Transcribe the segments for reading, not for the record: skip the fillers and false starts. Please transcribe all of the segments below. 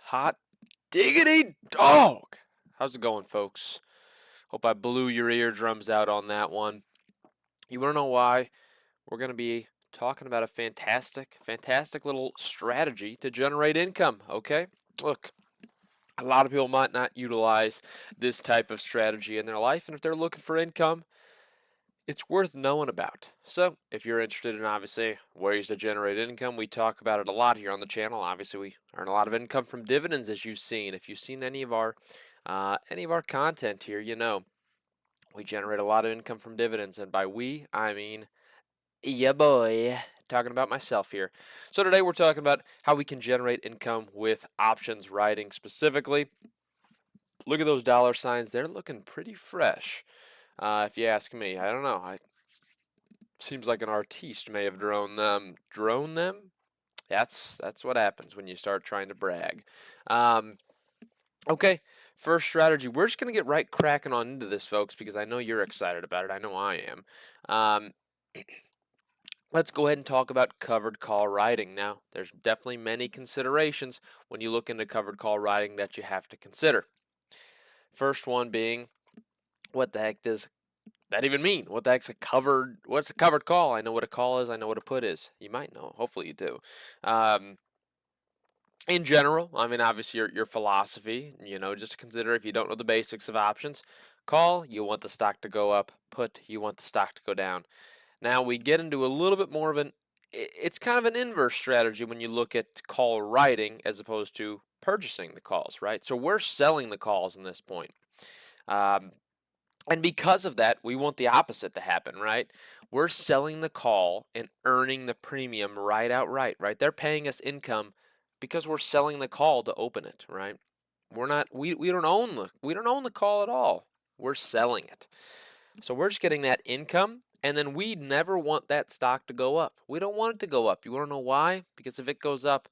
Hot diggity dog! How's it going, folks? Hope I blew your eardrums out on that one. You want to know why? We're going to be talking about a fantastic little strategy to generate income, okay? Look, a lot of people might not utilize this type of strategy in their life, and if they're looking for income, it's worth knowing about. So, if you're interested in obviously ways to generate income, we talk about it a lot here on the channel. Obviously, we earn a lot of income from dividends, as you've seen. If you've seen any of our content here, you know we generate a lot of income from dividends, and by we, I mean yeah, boy. Talking about myself here. So today we're talking about how we can generate income with options writing specifically. Look at those dollar signs; they're looking pretty fresh. If you ask me, I don't know. Seems like an artiste may have drawn them. Drone them? That's what happens when you start trying to brag. Um, okay, first strategy. We're just gonna get right cracking on into this, folks, because I know you're excited about it. I know I am. Um, let's go ahead and talk about covered call writing. Now, there's definitely many considerations when you look into covered call writing that you have to consider. First one being, what the heck does that even mean? What the heck's a covered? What's a covered call? I know what a call is. I know what a put is. You might know. Hopefully, you do. Um, in general, I mean, obviously, your philosophy. Just consider if you don't know the basics of options. Call, you want the stock to go up. Put, you want the stock to go down. Now we get into a little bit more of it's kind of an inverse strategy when you look at call writing as opposed to purchasing the calls, right? So we're selling the calls in this point. Um, and because of that, we want the opposite to happen, right? We're selling the call and earning the premium right outright, right? They're paying us income because we're selling the call to open it, right? We're not we don't own the call at all. We're selling it. So we're just getting that income, and then we never want that stock to go up. We don't want it to go up. You want to know why? Because if it goes up,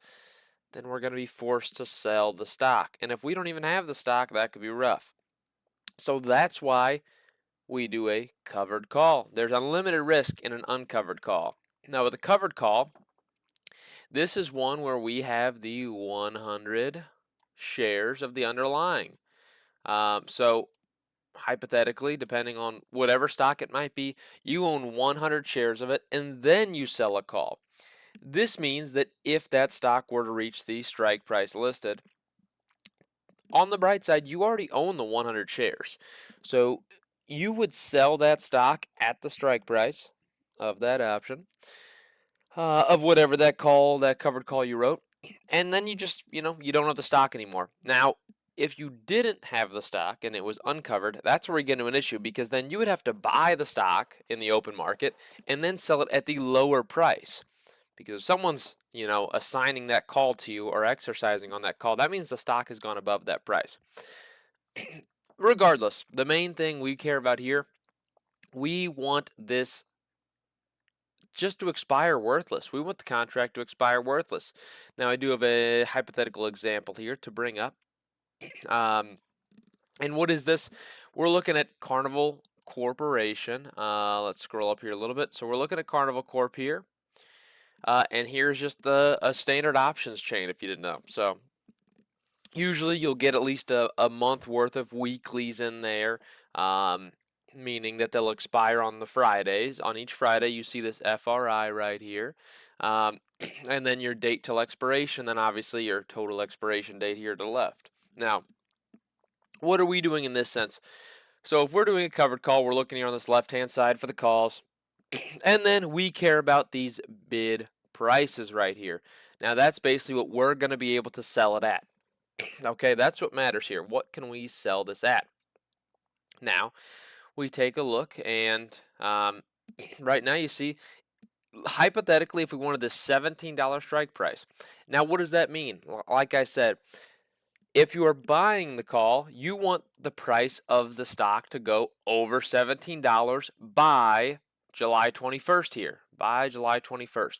then we're going to be forced to sell the stock. And if we don't even have the stock, that could be rough. So that's why we do a covered call. There's unlimited risk in an uncovered call. Now, with a covered call, this is one where we have the 100 shares of the underlying. So hypothetically, depending on whatever stock it might be, you own 100 shares of it and then you sell a call. This means that if that stock were to reach the strike price listed, on the bright side, you already own the 100 shares. So you would sell that stock at the strike price of that option, of whatever that covered call you wrote, and then you don't have the stock anymore. Now, if you didn't have the stock and it was uncovered, that's where we get into an issue, because then you would have to buy the stock in the open market and then sell it at the lower price. Because if someone's, assigning that call to you or exercising on that call, that means the stock has gone above that price. Regardless, the main thing we care about here, we want this just to expire worthless. We want the contract to expire worthless. Now, I do have a hypothetical example here to bring up. Um, and what is this? We're looking at Carnival Corporation. Let's scroll up here a little bit. So we're looking at Carnival Corp here. And here's just a standard options chain, if you didn't know. So usually you'll get at least a month worth of weeklies in there, meaning that they'll expire on the Fridays. On each Friday, you see this FRI right here. And then your date till expiration, then obviously your total expiration date here to the left. Now, what are we doing in this sense? So if we're doing a covered call, we're looking here on this left-hand side for the calls. And then we care about these bid prices right here. Now, that's basically what we're going to be able to sell it at. Okay, that's what matters here. What can we sell this at? Now, we take a look, and right now you see, hypothetically, if we wanted this $17 strike price. Now, what does that mean? Like I said, if you are buying the call, you want the price of the stock to go over $17 by July 21st here, by July 21st.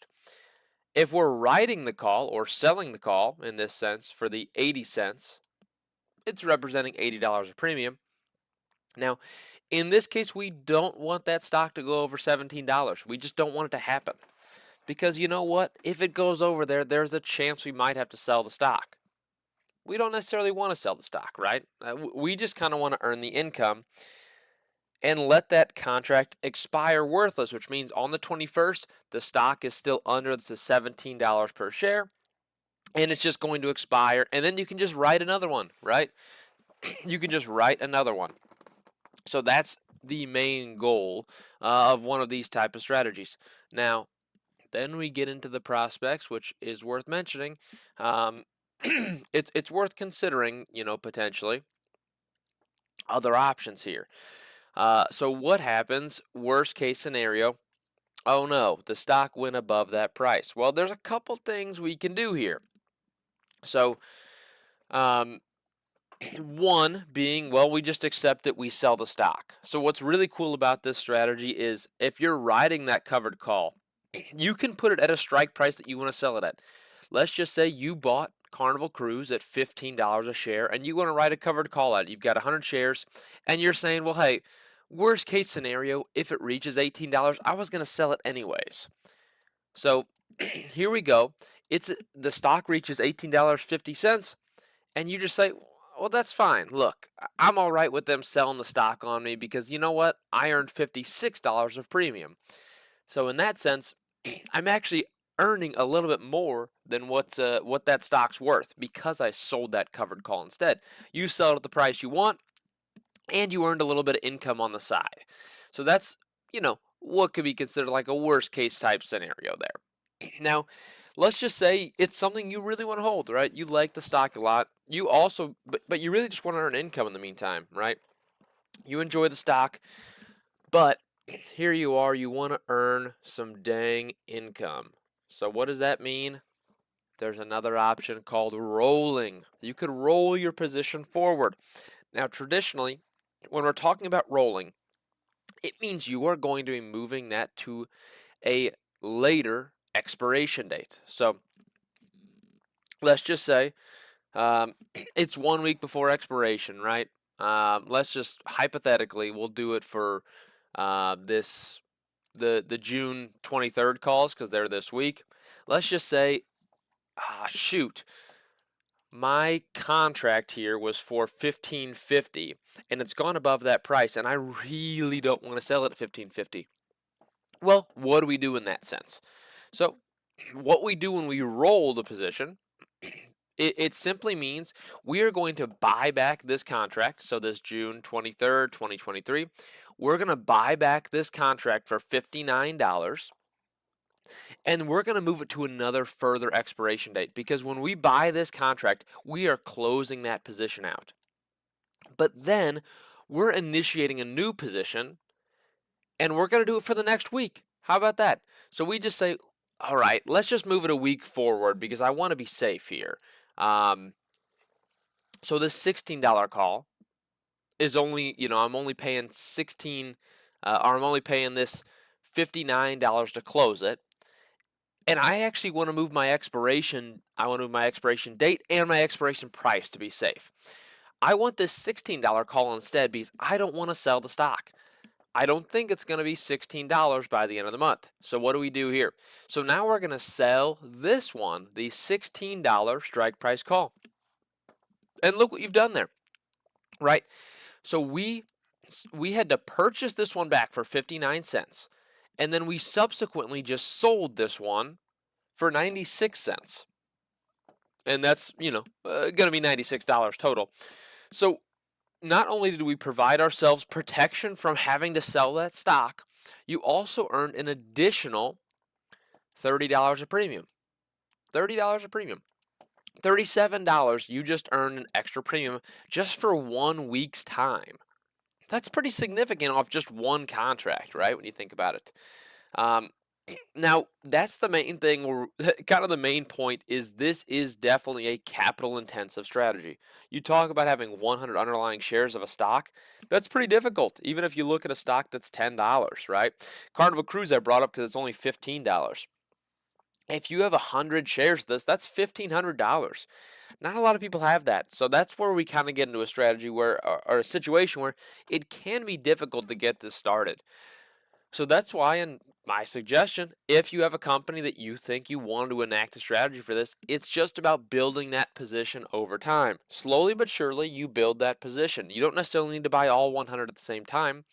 If we're writing the call or selling the call in this sense for the 80 cents, it's representing $80 of premium. Now, in this case, we don't want that stock to go over $17. We just don't want it to happen. Because you know what? If it goes over there, there's a chance we might have to sell the stock. we don't necessarily want to sell the stock, right? We just kind of want to earn the income and let that contract expire worthless, which means on the 21st, the stock is still under the $17 per share, and it's just going to expire, and then you can just write another one, right? You can just write another one. So that's the main goal of one of these type of strategies. Now, then we get into the prospects, which is worth mentioning. It's worth considering, potentially other options here. So what happens? Worst case scenario. Oh no, the stock went above that price. Well, there's a couple things we can do here. So, um, one being, well, we just accept it, we sell the stock. So what's really cool about this strategy is if you're riding that covered call, you can put it at a strike price that you want to sell it at. Let's just say you bought Carnival Cruise at $15 a share and you want to write a covered call at it. You've got 100 shares and you're saying, well, hey, worst case scenario, if it reaches $18, I was going to sell it anyways. So here we go. The stock reaches $18.50 and you just say, well, that's fine. Look, I'm all right with them selling the stock on me because you know what? I earned $56 of premium. So in that sense, I'm actually earning a little bit more than what that stock's worth because I sold that covered call instead. You sell it at the price you want, and you earned a little bit of income on the side. So that's, what could be considered like a worst case type scenario there. Now, let's just say it's something you really want to hold, right? You like the stock a lot. You also, but you really just want to earn income in the meantime, right? You enjoy the stock, but here you are, you want to earn some dang income. So what does that mean? There's another option called rolling. You could roll your position forward. Now, traditionally, when we're talking about rolling, it means you are going to be moving that to a later expiration date. So let's just say it's 1 week before expiration, right? Let's just hypothetically, we'll do it for the June 23rd calls because they're this week. Let's just say, shoot, my contract here was for $15.50 and it's gone above that price and I really don't want to sell it at $15.50. Well, what do we do in that sense? So what we do when we roll the position, it simply means we are going to buy back this contract. So this June 23rd, 2023, we're going to buy back this contract for $59 and we're going to move it to another further expiration date because when we buy this contract, we are closing that position out. But then we're initiating a new position and we're going to do it for the next week. How about that? So we just say, all right, let's just move it a week forward because I want to be safe here. So this $16 call is only, I'm only paying I'm only paying this $59 to close it. And I actually want to move my expiration. I want to move my expiration date and my expiration price to be safe. I want this $16 call instead because I don't want to sell the stock. I don't think it's going to be $16 by the end of the month. So what do we do here? So now we're going to sell this one, the $16 strike price call. And look what you've done there, right? So we had to purchase this one back for 59 cents. And then we subsequently just sold this one for 96 cents. And that's, going to be $96 total. So not only did we provide ourselves protection from having to sell that stock, you also earned an additional $30 of premium. $30 of premium. $37 you just earned an extra premium just for 1 week's time. That's pretty significant off just one contract, right? When you think about it. Now, that's the main thing, or kind of the main point is this is definitely a capital intensive strategy. You talk about having 100 underlying shares of a stock. That's pretty difficult, even if you look at a stock that's $10, right? Carnival Cruise I brought up because it's only $15. If you have 100 shares of this, that's $1,500. Not a lot of people have that. So that's where we kind of get into a strategy where, or a situation where it can be difficult to get this started. So that's why, in my suggestion, if you have a company that you think you want to enact a strategy for this, it's just about building that position over time. Slowly but surely, you build that position. You don't necessarily need to buy all 100 at the same time.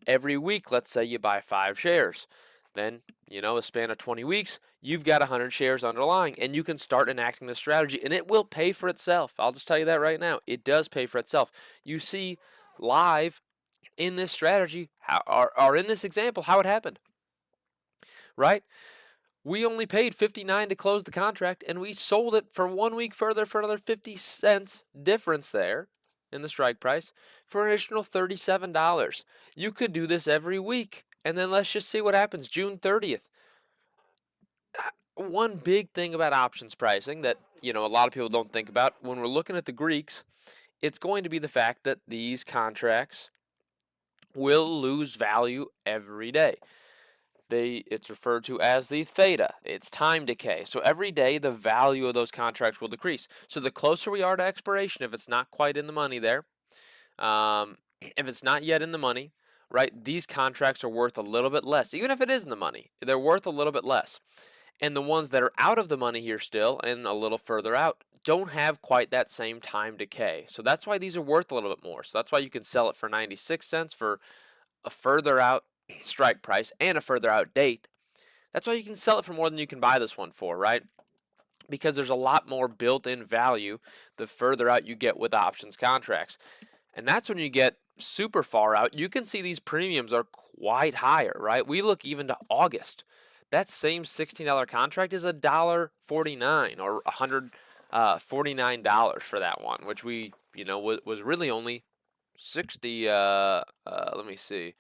Every week, let's say you buy 5 shares. Then, a span of 20 weeks, you've got 100 shares underlying, and you can start enacting this strategy, and it will pay for itself. I'll just tell you that right now. It does pay for itself. You see live in this strategy, or in this example, how it happened, right? We only paid $59 to close the contract, and we sold it for 1 week further for another 50 cents difference there in the strike price for an additional $37. You could do this every week, and then let's just see what happens June 30th. One big thing about options pricing that, a lot of people don't think about when we're looking at the Greeks, it's going to be the fact that these contracts will lose value every day. It's referred to as the theta. It's time decay. So every day the value of those contracts will decrease. So the closer we are to expiration, if it's not quite in the money there, if it's not yet in the money, right, these contracts are worth a little bit less. Even if it is in the money, they're worth a little bit less. And the ones that are out of the money here still and a little further out don't have quite that same time decay. So that's why these are worth a little bit more. So that's why you can sell it for 96 cents for a further out strike price and a further out date. That's why you can sell it for more than you can buy this one for, right? Because there's a lot more built-in value the further out you get with options contracts. And that's when you get super far out. You can see these premiums are quite higher, right? We look even to August. That same $16 contract is $1.49 or $149 for that one, which we, was really only 60. Let me see.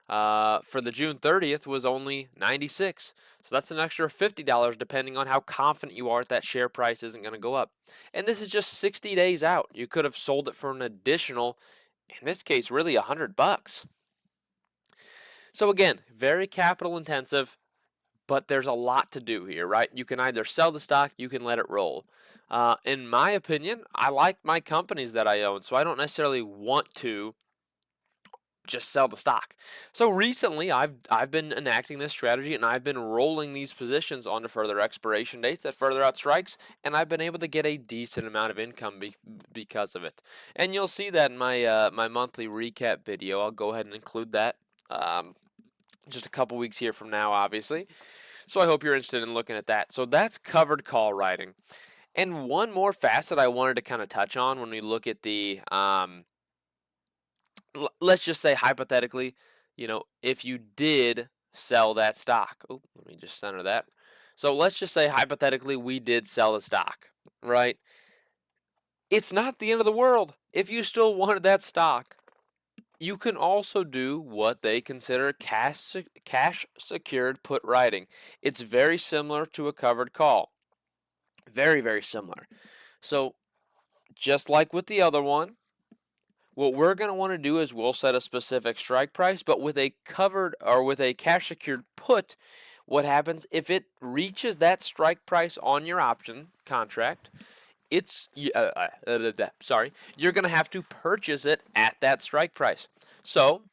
For the June 30th was only 96. So that's an extra $50 depending on how confident you are that share price isn't going to go up. And this is just 60 days out. You could have sold it for an additional, in this case, really $100. So again, very capital intensive, but there's a lot to do here, right? You can either sell the stock, you can let it roll. In my opinion, I like my companies that I own, so I don't necessarily want to just sell the stock. So recently, I've been enacting this strategy, and I've been rolling these positions onto further expiration dates at further out strikes, and I've been able to get a decent amount of income because of it. And you'll see that in my my monthly recap video. I'll go ahead and include that just a couple weeks here from now, obviously. So I hope you're interested in looking at that. So that's covered call writing. And one more facet I wanted to kind of touch on when we look at the let's just say hypothetically, if you did sell that stock. Oh, let me just center that. So let's just say hypothetically we did sell the stock, right? It's not the end of the world. If you still wanted that stock, you can also do what they consider cash secured put writing. It's very similar to a covered call. Very, very similar. So just like with the other one, what we're going to want to do is we'll set a specific strike price, but with a covered or with a cash secured put, what happens if it reaches that strike price on your option contract? You're going to have to purchase it at that strike price. So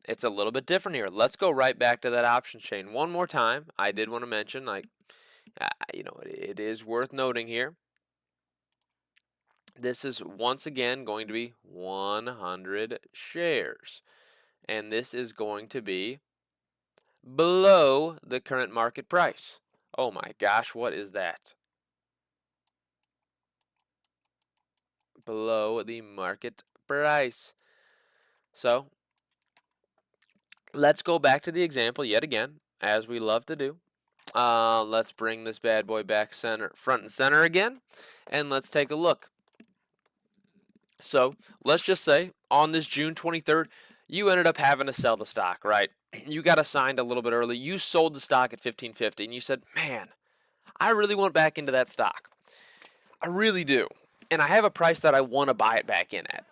it's a little bit different here. Let's go right back to that option chain one more time. I did want to mention, it is worth noting here. This is once again going to be 100 shares. And this is going to be below the current market price. Oh my gosh, what is that? Below the market price. So let's go back to the example yet again, as we love to do. Let's bring this bad boy back front and center again, and let's take a look. So let's just say on this June 23rd, you ended up having to sell the stock, right? You got assigned a little bit early. You sold the stock at $15.50, and you said, man, I really want back into that stock. I really do. And I have a price that I want to buy it back in at.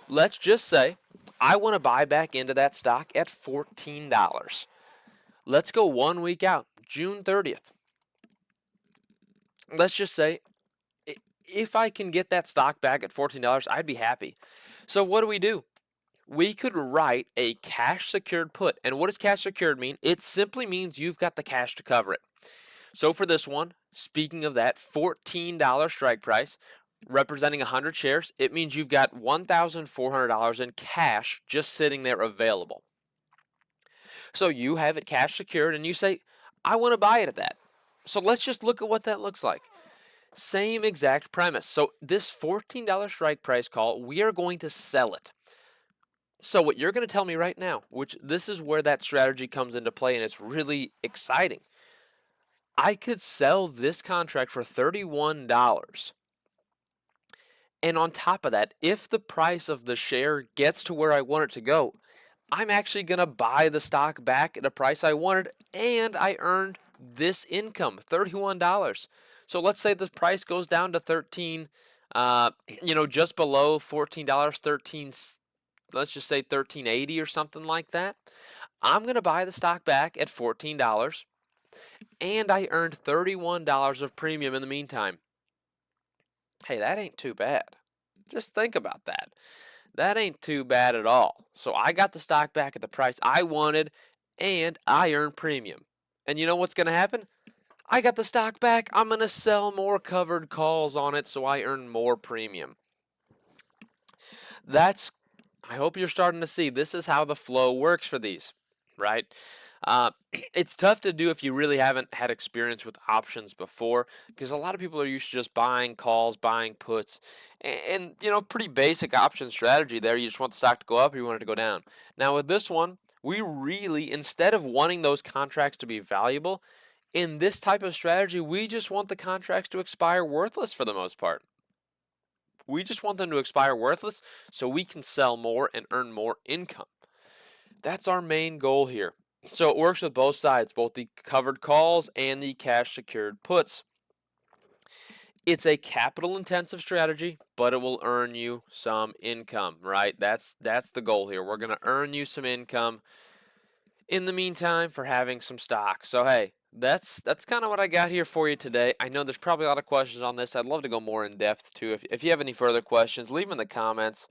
Let's just say I want to buy back into that stock at $14. Let's go 1 week out, June 30th. Let's just say if I can get that stock back at $14, I'd be happy. So what do? we could write a cash secured put. And what does cash secured mean? It simply means you've got the cash to cover it. So for this one, speaking of that $14 strike price, representing 100 shares, it means you've got $1,400 in cash just sitting there available. So you have it cash secured and you say, I want to buy it at that. So let's just look at what that looks like. Same exact premise. So this $14 strike price call, we are going to sell it. So what you're going to tell me right now, which this is where that strategy comes into play and it's really exciting. I could sell this contract for $31. And on top of that, if the price of the share gets to where I want it to go, I'm actually going to buy the stock back at a price I wanted and I earned this income, $31. So let's say the price goes down to 13, just below $14, 13, let's just say 13.80 or something like that. I'm going to buy the stock back at $14 and I earned $31 of premium in the meantime. Hey, that ain't too bad. Just think about that. That ain't too bad at all. So I got the stock back at the price I wanted and I earned premium. And you know what's going to happen? I got the stock back. I'm going to sell more covered calls on it so I earn more premium. I hope you're starting to see this is how the flow works for these, right? It's tough to do if you really haven't had experience with options before because a lot of people are used to just buying calls, buying puts, and pretty basic option strategy there. You just want the stock to go up or you want it to go down. Now with this one, we really, instead of wanting those contracts to be valuable, in this type of strategy, we just want the contracts to expire worthless for the most part. We just want them to expire worthless so we can sell more and earn more income. That's our main goal here. So it works with both sides, both the covered calls and the cash secured puts. It's a capital intensive strategy, but it will earn you some income, right? That's the goal here. We're going to earn you some income in the meantime for having some stock. So hey, that's kind of what I got here for you today. I know there's probably a lot of questions on this. I'd love to go more in depth too. If you have any further questions, leave them in the comments.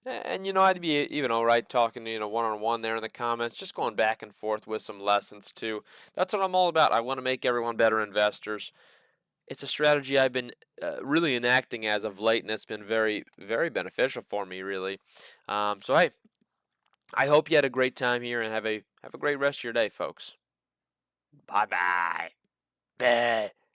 And I'd be even all right talking, one-on-one there in the comments, just going back and forth with some lessons too. That's what I'm all about. I want to make everyone better investors. It's a strategy I've been really enacting as of late, and it's been very, very beneficial for me, really. So hey, I hope you had a great time here and have a great rest of your day, folks. Bye bye.